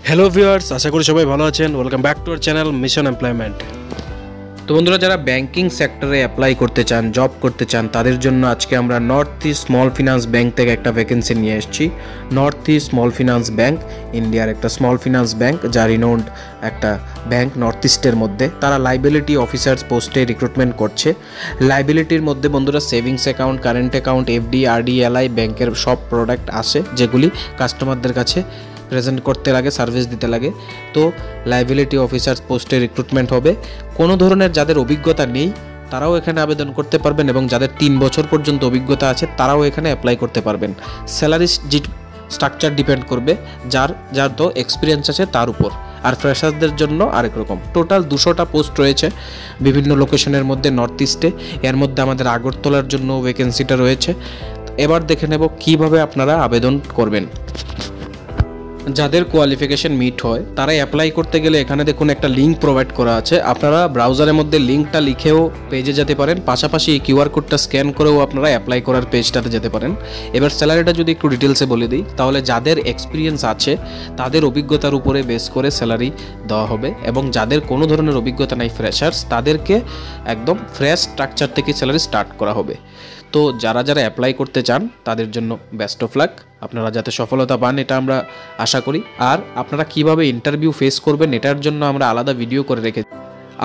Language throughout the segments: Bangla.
হ্যালো ভিউয়ার্স, আশা করি সবাই ভালো আছেন। Welcome back to our channel mission employment. তো বন্ধুরা, যারা ব্যাংকিং সেক্টরে অ্যাপ্লাই করতে চান, জব করতে চান, তাদের জন্য আজকে আমরা north east small finance bank থেকে একটা ভ্যাকেন্সি নিয়ে এসেছি। North east small finance bank ইন্ডিয়ার একটা স্মল ফিনান্স ব্যাংক, যা রিনোন্ড একটা ব্যাংক নর্থ ইস্টের মধ্যে। তারা লাইবিলিটি অফিসার্স পোস্টে রিক্রুটমেন্ট করছে। লাইবিলিটির মধ্যে বন্ধুরা savings account, current account, FD, RD, LI ব্যাংকের সব প্রোডাক্ট আসে, যেগুলি কাস্টমারদের কাছে প্রেজেন্ট করতে লাগে, সার্ভিস দিতে লাগে। তো লাইবিলিটি অফিসার্স পোস্টে রিক্রুটমেন্ট হবে। কোনো ধরনের যাদের অভিজ্ঞতা নেই তারাও এখানে আবেদন করতে পারবেন, এবং যাদের 3 বছর পর্যন্ত অভিজ্ঞতা আছে তারাও এখানে অ্যাপ্লাই করতে পারবেন। স্যালারি স্ট্রাকচার ডিপেন্ড করবে যার যার তো এক্সপিরিয়েন্স আছে তার উপর, আর ফ্রেশারদের জন্য আরেক রকম। টোটাল 200টা পোস্ট রয়েছে বিভিন্ন লোকেশনের মধ্যে নর্থ ইস্টে। এর মধ্যে আমাদের আগরতলার জন্য ভ্যাকেন্সিটা রয়েছে। এবার দেখে নেব কিভাবে আপনারা আবেদন করবেন। যাদের কোয়ালিফিকেশন মিট হয় তারাই অ্যাপ্লাই করতে গেলে এখানে দেখুন একটা লিঙ্ক প্রোভাইড করা আছে। আপনারা ব্রাউজারের মধ্যে লিঙ্কটা লিখেও পেজে যেতে পারেন, পাশাপাশি এই কিউআর কোডটা স্ক্যান করেও আপনারা অ্যাপ্লাই করার পেজটাতে যেতে পারেন। এবার স্যালারিটা যদি একটু ডিটেলসে বলে দিই, তাহলে যাদের এক্সপিরিয়েন্স আছে তাদের অভিজ্ঞতার উপরে বেস করে স্যালারি দেওয়া হবে, এবং যাদের কোনো ধরনের অভিজ্ঞতা নাই, ফ্রেশার্স, তাদেরকে একদম ফ্রেশ স্ট্রাকচার থেকে স্যালারি স্টার্ট করা হবে। তো যারা যারা অ্যাপ্লাই করতে চান তাদের জন্য বেস্ট অফ লাক, আপনারা যাতে সফলতা পান এটা আমরা আশা করি। আর আপনারা কিভাবে ইন্টারভিউ ফেস করবেন এটার জন্য আমরা আলাদা ভিডিও করে রেখেছি।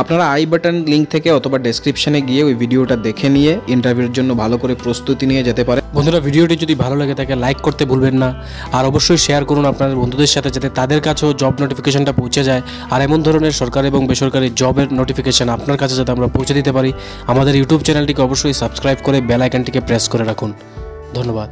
আপনারা আই বাটন লিঙ্ক থেকে অথবা ডেসক্রিপশনে গিয়ে ওই ভিডিওটা দেখে নিয়ে ইন্টারভিউর জন্য ভালো করে প্রস্তুতি নিয়ে যেতে পারে। বন্ধুরা, ভিডিওটি যদি ভালো লাগে থাকে লাইক করতে ভুলবেন না, আর অবশ্যই শেয়ার করুন আপনাদের বন্ধুদের সাথে, যাতে তাদের কাছেও জব নোটিফিকেশনটা পৌঁছে যায়। আর এমন ধরনের সরকারি এবং বেসরকারি জবের নোটিফিকেশন আপনার কাছে যাতে আমরা পৌঁছে দিতে পারি, আমাদের ইউটিউব চ্যানেলটিকে অবশ্যই সাবস্ক্রাইব করে বেল আইকনটিকে প্রেস করে রাখুন। ধন্যবাদ।